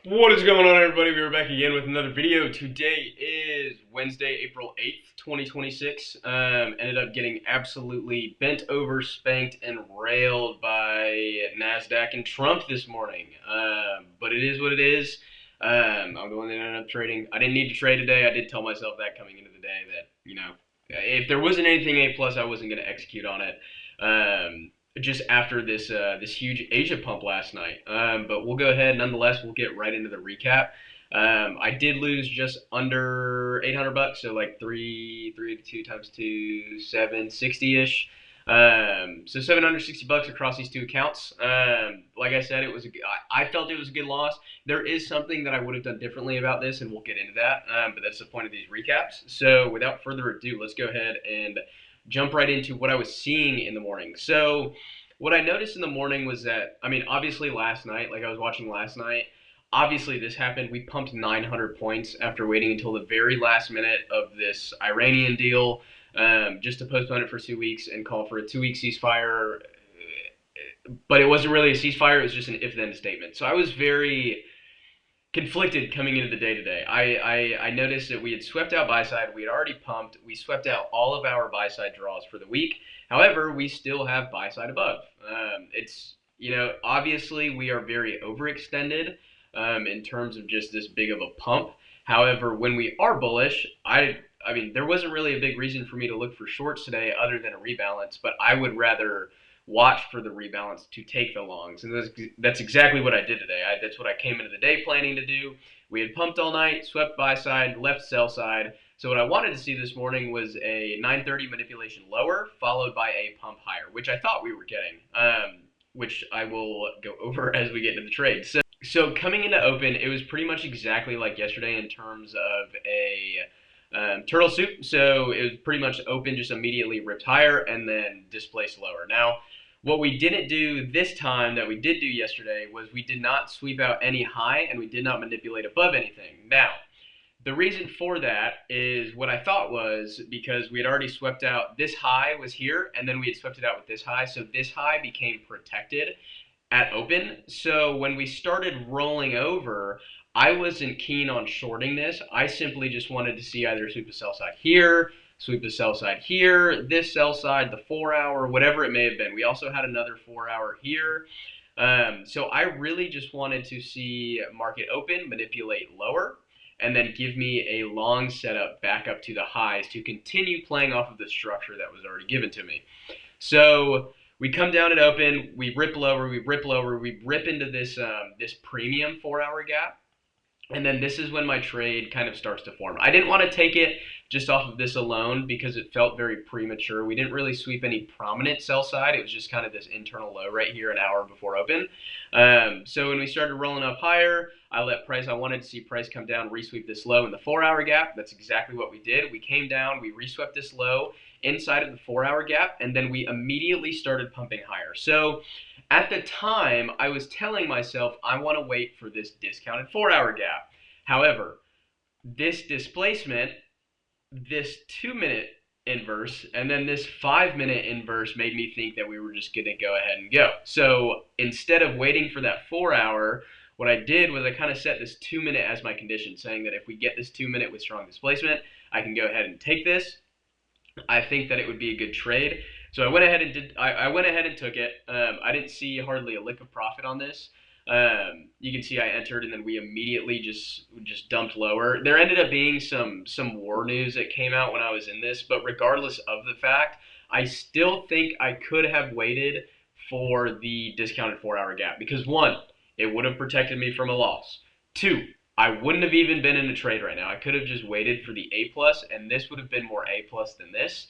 What is going on, everybody? We are back again with another video. Today is Wednesday, April 8th, 2026. Ended up getting absolutely bent over, spanked, and railed by NASDAQ and Trump this morning. But it is what it is. I'm the one that ended up trading. I didn't need to trade today. I did tell myself that coming into the day that, if there wasn't anything A+, I wasn't going to execute on it. Just after this huge Asia pump last night. But we'll go ahead, nonetheless, we'll get right into the recap. I did lose just under 800 bucks, so like 382 times 2, 760-ish. So 760 bucks across these two accounts. Like I said, I felt it was a good loss. There is something that I would have done differently about this, and we'll get into that. But that's the point of these recaps. So without further ado, let's go ahead and jump right into what I was seeing in the morning. So what I noticed in the morning was that, obviously last night, like I was watching last night, obviously this happened. We pumped 900 points after waiting until the very last minute of this Iranian deal, just to postpone it for 2 weeks and call for a 2-week ceasefire. But it wasn't really a ceasefire. It was just an if-then statement. So I was very conflicted coming into the day today. I noticed that we had swept out buy side. We had already pumped. We swept out all of our buy side draws for the week. However, we still have buy side above. Obviously we are very overextended in terms of just this big of a pump. However, when we are bullish, there wasn't really a big reason for me to look for shorts today other than a rebalance, but I would rather watch for the rebalance to take the longs, and that's exactly what I did today. That's what I came into the day planning to do. We had pumped all night, swept buy side, left sell side. So what I wanted to see this morning was a 930 manipulation lower, followed by a pump higher, which I thought we were getting, which I will go over as we get into the trade. So coming into open, it was pretty much exactly like yesterday in terms of a turtle soup. So it was pretty much open, just immediately ripped higher and then displaced lower. Now, what we didn't do this time that we did do yesterday was we did not sweep out any high and we did not manipulate above anything. Now, the reason for that is what I thought was because we had already swept out, this high was here and then we had swept it out with this high. So this high became protected at open. So when we started rolling over, I wasn't keen on shorting this. I simply just wanted to see either sweep the sell side here, sweep the sell side here, this sell side, the 4-hour, whatever it may have been. We also had another 4-hour here. So I really just wanted to see market open, manipulate lower, and then give me a long setup back up to the highs to continue playing off of the structure that was already given to me. So we come down at open, we rip lower, we rip into this this premium 4-hour gap. And then this is when my trade kind of starts to form. I didn't want to take it just off of this alone because it felt very premature. We didn't really sweep any prominent sell side. It was just kind of this internal low right here an hour before open. So when we started rolling up higher, I wanted to see price come down, resweep this low in the 4-hour gap. That's exactly what we did. We came down, we reswept this low inside of the 4-hour gap, and then we immediately started pumping higher. So at the time, I was telling myself I want to wait for this discounted 4-hour gap. However, this displacement, this 2-minute inverse, and then this 5-minute inverse made me think that we were just going to go ahead and go. So instead of waiting for that 4-hour, what I did was I kind of set this 2-minute as my condition, saying that if we get this 2-minute with strong displacement, I can go ahead and take this. I think that it would be a good trade. So I went ahead and took it. I didn't see hardly a lick of profit on this. You can see I entered and then we immediately just dumped lower. There ended up being some war news that came out when I was in this, but regardless of the fact, I still think I could have waited for the discounted 4-hour gap because 1, it would have protected me from a loss. 2, I wouldn't have even been in a trade right now. I could have just waited for the A+, and this would have been more A+ than this.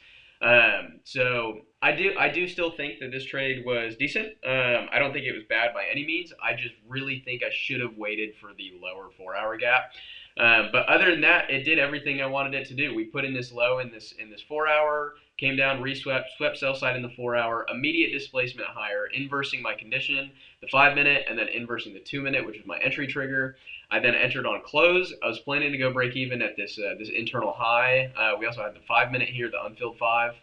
So I do still think that this trade was decent. I don't think it was bad by any means. I just really think I should have waited for the lower 4-hour gap. But other than that, it did everything I wanted it to do. We put in this low in this 4-hour, came down, swept sell side in the 4-hour, immediate displacement higher, inversing my condition, the 5-minute, and then inversing the 2-minute, which was my entry trigger. I then entered on close. I was planning to go break even at this internal high. We also had the 5-minute here, the unfilled 5.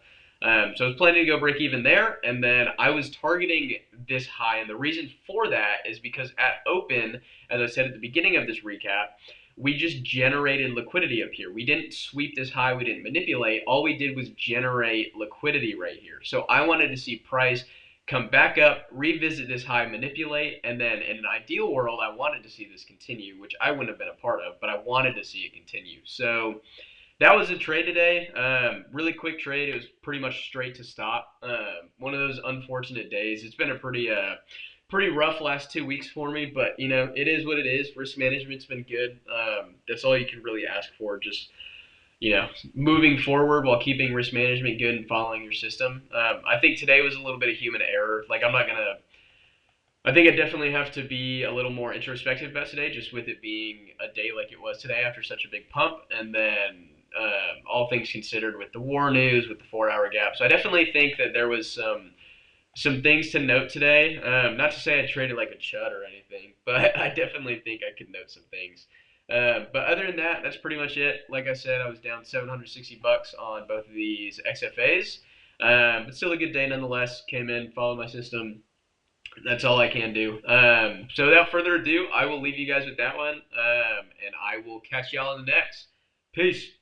So I was planning to go break even there, and then I was targeting this high. And the reason for that is because at open, as I said at the beginning of this recap, we just generated liquidity up here. We didn't sweep this high, we didn't manipulate. All we did was generate liquidity right here. So I wanted to see price come back up, revisit this high, manipulate, and then in an ideal world, I wanted to see this continue, which I wouldn't have been a part of, but I wanted to see it continue. So that was a trade today. Really quick trade. It was pretty much straight to stop. One of those unfortunate days. It's been a pretty rough last 2 weeks for me, but it is what it is. Risk management's been good. That's all you can really ask for. Just moving forward while keeping risk management good and following your system. I think today was a little bit of human error. Like I'm not gonna. I think I definitely have to be a little more introspective about today, just with it being a day like it was today after such a big pump, and then all things considered with the war news, with the 4 hour gap. So I definitely think that there was some things to note today. Not to say I traded like a chud or anything, but I definitely think I could note some things. But other than that, that's pretty much it. Like I said, I was down $760 on both of these XFAs, but still a good day nonetheless. Came in, followed my system. That's all I can do. So without further ado, I will leave you guys with that one, and I will catch y'all in the next. Peace.